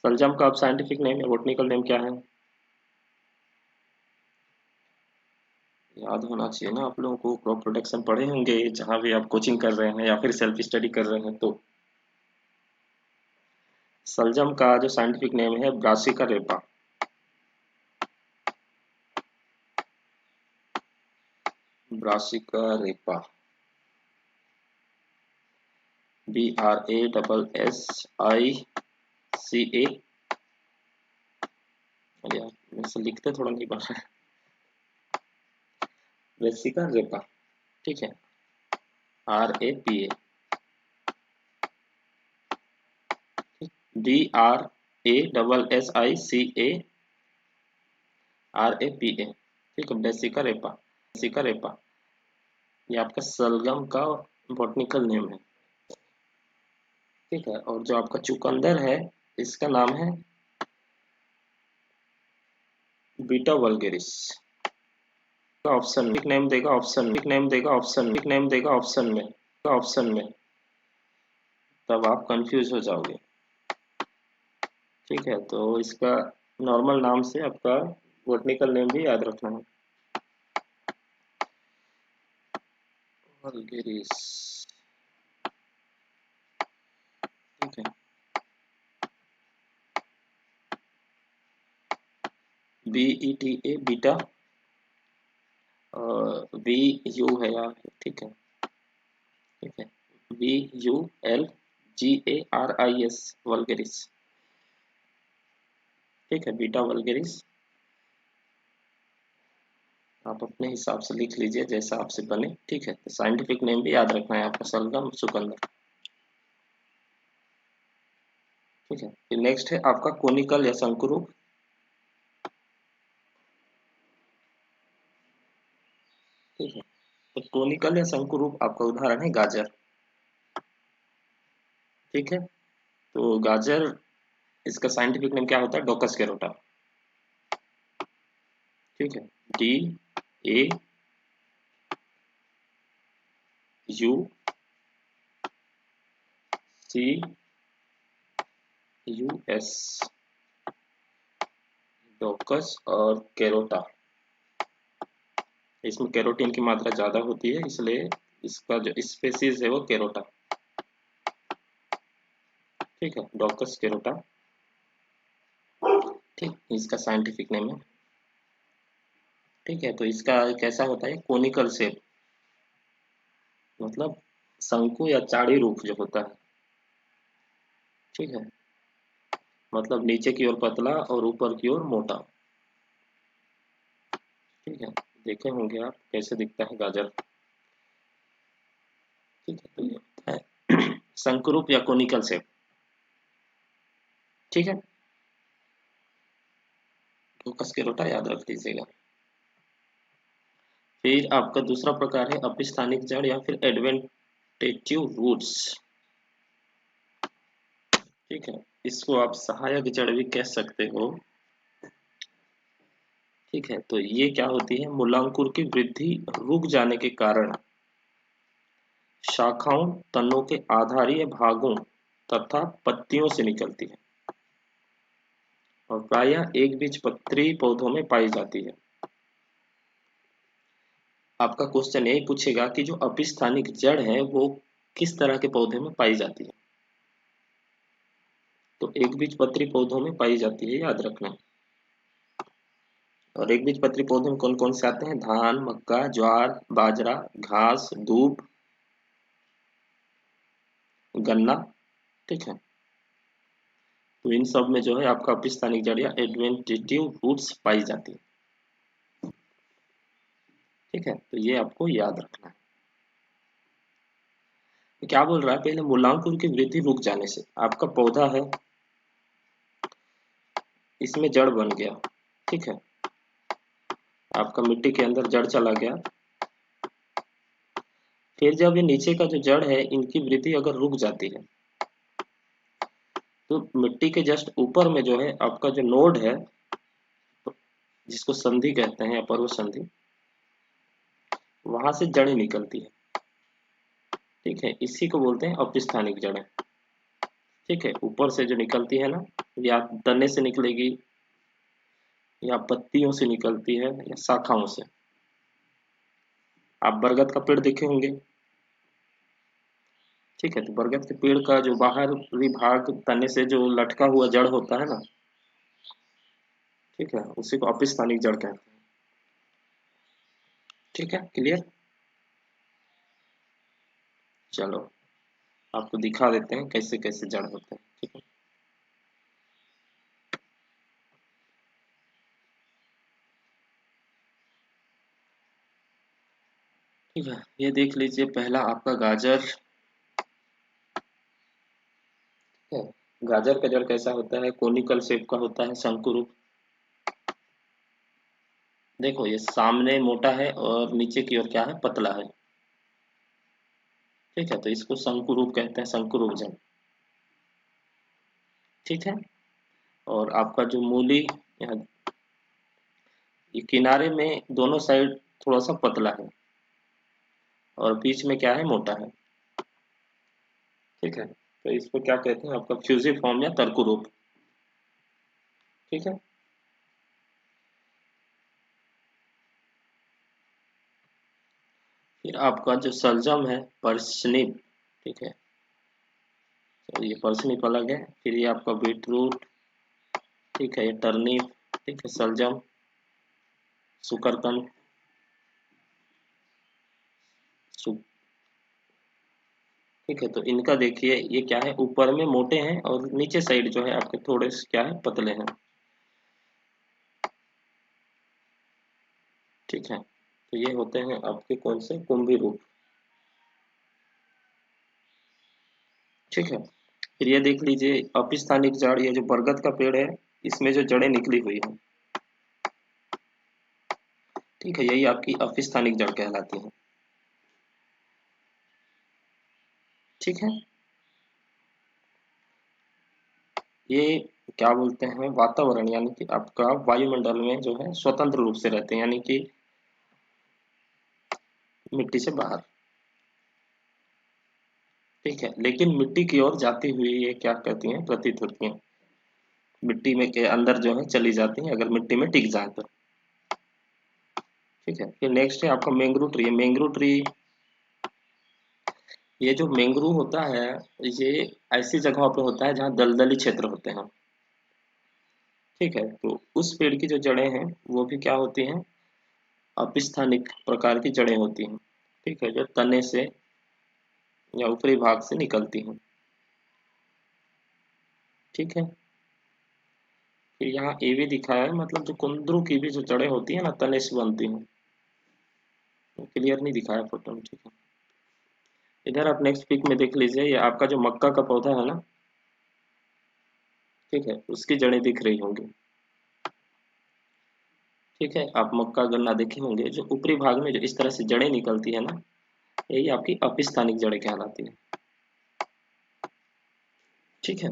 सलजम का आप साइंटिफिक नेम या बोटनिकल नेम क्या है, याद होना चाहिए ना आप लोगों को। क्रॉप प्रोटेक्शन पढ़े होंगे जहाँ भी आप कोचिंग कर रहे हैं या फिर सेल्फ स्टडी कर रहे हैं तो। सलजम का जो साइंटिफिक नेम है ब्रासिका रेपा। Brassica रेपा, BRASSICA। अरे यार मेरे से लिखते थोड़ा नहीं बन रहा है। ब्रासिका रेपा। ठीक है, RAPA, BRASSICA, ठीक है, ब्रासिका रेपा। ब्रासिका रेपा ये आपका सलगम का बॉटनिकल नेम है। ठीक है, और जो आपका चुकंदर है इसका नाम है बीटा वल्गेरिस। ऑप्शन में नेम देगा, ऑप्शन में नेम देगा, ऑप्शन में नेम देगा, ऑप्शन में तब आप कंफ्यूज हो जाओगे। ठीक है, तो इसका नॉर्मल नाम से आपका बॉटनिकल नेम भी याद रखना है, वल्गेरिस। ठीक है, BETA बीटा, VU है यार। ठीक है, ठीक है, VULGARIS, वल्गेरिस। ठीक है, बीटा वल्गेरिस। आप अपने हिसाब से लिख लीजिए जैसा आपसे बने। ठीक है, तो साइंटिफिक नेम भी याद रखना है आपका, सलगम चुकंदर। ठीक है, फिर नेक्स्ट है आपका कोनिकल या शंकुरूप। ठीक है, तो कोनिकल या शंकुरूप आपका उदाहरण है गाजर। ठीक है, तो गाजर, इसका साइंटिफिक नेम क्या होता है, डोकस कैरोटा। ठीक है, DAUCUS, डोकस और कैरोटा। इसमें कैरोटीन की मात्रा ज्यादा होती है, इसलिए इसका जो स्पेसीज है वो कैरोटा। ठीक है, डोकस कैरोटा। ठीक, इसका साइंटिफिक नेम है। ठीक है, तो इसका कैसा होता है, कोनिकल शेप, मतलब शंकु या चाड़ी रूप जो होता है। ठीक है, मतलब नीचे की ओर पतला और ऊपर की ओर मोटा। ठीक है, देखे होंगे आप कैसे दिखता है गाजर। ठीक है, तो ये होता है शंकुरूप या कोनिकल शेप। ठीक है, तो कस के रोटा याद रख लीजिएगा। फिर आपका दूसरा प्रकार है अपस्थानिक जड़ या फिर एडवेंटेटिव रूट्स। ठीक है, इसको आप सहायक जड़ भी कह सकते हो। ठीक है, तो ये क्या होती है, मूलांकुर की वृद्धि रुक जाने के कारण शाखाओं, तनों के आधारीय भागों तथा पत्तियों से निकलती है और प्रायः एक बीजपत्री पौधों में पाई जाती है। आपका क्वेश्चन यही पूछेगा कि जो अपस्थानिक जड़ है वो किस तरह के पौधे में पाई जाती है, तो एक बीजपत्री पौधों में पाई जाती है, याद रखना। और एक बीजपत्री पौधे में कौन कौन से आते हैं, धान, मक्का, ज्वार, बाजरा, घास, दूब, गन्ना। ठीक है, तो इन सब में जो है आपका अपस्थानिक जड़ या एडवेंटेटिव रूट्स पाई जाती है। ठीक है, तो ये आपको याद रखना है। तो क्या बोल रहा है, पहले मूलांकुर की वृद्धि रुक जाने से, आपका पौधा है इसमें जड़ बन गया। ठीक है, आपका मिट्टी के अंदर जड़ चला गया फिर जब ये नीचे का जो जड़ है इनकी वृद्धि अगर रुक जाती है तो मिट्टी के जस्ट ऊपर में जो है आपका जो नोड है जिसको संधि कहते हैं अपर्व संधि, वहां से जड़ें निकलती है। ठीक है, इसी को बोलते हैं अपस्थानिक जड़ें। ठीक है, ऊपर से जो निकलती है ना, या तने से निकलेगी या पत्तियों से निकलती है या शाखाओं से। आप बरगद का पेड़ देखे होंगे। ठीक है, तो बरगद के पेड़ का जो बाहरी भाग तने से जो लटका हुआ जड़ होता है ना, ठीक है, उसी को अपस्थानिक जड़ कहते हैं। ठीक है, क्लियर। चलो आपको दिखा देते हैं कैसे कैसे जड़ होते हैं। ठीक है, ठीक है, ये देख लीजिए पहला आपका गाजर है। गाजर का जड़ कैसा होता है, कोनिकल शेप का होता है, शंकुरूप। देखो ये सामने मोटा है और नीचे की ओर क्या है, पतला है। ठीक है, तो इसको शंकुरूप कहते हैं, शंकुरूप जड़। ठीक है, और आपका जो मूली यहाँ ये किनारे में दोनों साइड थोड़ा सा पतला है और बीच में क्या है, मोटा है। ठीक है, तो इसको क्या कहते हैं, आपका फ्यूजिफॉर्म या तर्कुरूप। ठीक है, फिर आपका जो सलजम है, पर्सनिप। ठीक है, तो ये पर्सनिप अलग है। फिर ये आपका बीटरूट। ठीक है, ये टर्निप। ठीक है, सलजम, सुकरकंद, सु ठीक है, तो इनका देखिए ये क्या है, ऊपर में मोटे हैं और नीचे साइड जो है आपके थोड़े से क्या है, पतले हैं। ठीक है, तो ये होते हैं आपके कौन से, कुंभी रूप। ठीक है, फिर ये देख लीजिए अपस्थानिक जड़, ये जो बरगद का पेड़ है इसमें जो जड़ें निकली हुई है, ठीक है, यही आपकी अपस्थानिक जड़ कहलाती है। ठीक है, ये क्या बोलते हैं, वातावरण यानी कि आपका वायुमंडल में जो है स्वतंत्र रूप से रहते हैं, यानी कि मिट्टी से बाहर। ठीक है, लेकिन मिट्टी की ओर जाती हुई ये क्या कहती हैं, प्रतीत होती हैं, मिट्टी में के अंदर जो है चली जाती हैं अगर मिट्टी में टिक जाए तो। ठीक है, फिर नेक्स्ट है आपका मैंग्रो ट्री। मैंग्रो ट्री, ये जो मैंग्रो होता है ये ऐसी जगहों पे होता है जहाँ दलदली क्षेत्र होते हैं। ठीक है, तो उस पेड़ की जो जड़ें हैं वो भी क्या होती हैं, अपस्थानिक प्रकार की जड़ें होती हैं। ठीक है, जो तने से या ऊपरी भाग से निकलती हैं। ठीक है, फिर यहाँ ये भी दिखाया है, मतलब जो कुंदरू की भी जो जड़ें होती है ना तने से बनती हैं। क्लियर नहीं दिखाया फोटो में। ठीक है, इधर आप नेक्स्ट पिक में देख लीजिए, ये आपका जो मक्का का पौधा है ना, ठीक है, उसकी जड़ें दिख रही होंगी। ठीक है, आप मक्का गन्ना देखे होंगे, जो ऊपरी भाग में जो इस तरह से जड़ें निकलती है ना, यही आपकी अपस्थानिक जड़ें कहलाती है। ठीक है,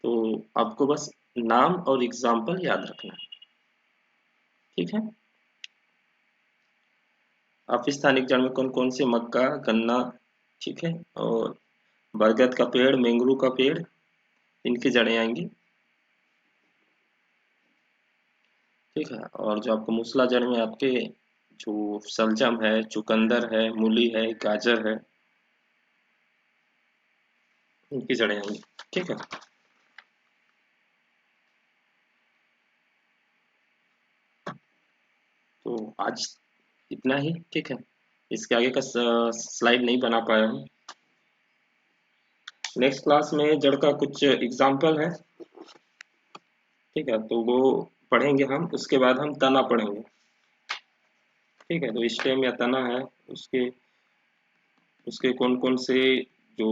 तो आपको बस नाम और एग्जाम्पल याद रखना है। ठीक है, अपस्थानिक जड़ में कौन कौन से, मक्का, गन्ना, ठीक है, और बरगद का पेड़, मैंग्रो का पेड़, इनकी जड़ें आएंगी। ठीक है, और जो आपको मूसला जड़ में आपके जो सलजम है, चुकंदर है, मूली है, गाजर है, इनकी जड़ें आएंगी। ठीक है, तो आज इतना ही। ठीक है, इसके आगे का स्लाइड नहीं बना पाया हूँ। नेक्स्ट क्लास में जड़ का कुछ एग्जाम्पल है। ठीक है, तो वो पढ़ेंगे हम, उसके बाद हम तना पढ़ेंगे। ठीक है, तो स्टेम या तना है, उसके उसके कौन कौन से जो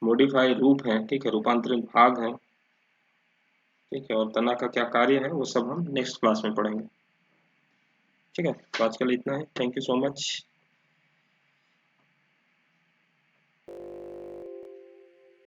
मॉडिफाई रूप हैं, ठीक है, रूपांतरित भाग हैं। ठीक है, और तना का क्या कार्य है वो सब हम नेक्स्ट क्लास में पढ़ेंगे। ठीक है, तो आज के लिए इतना है। Thank you so much.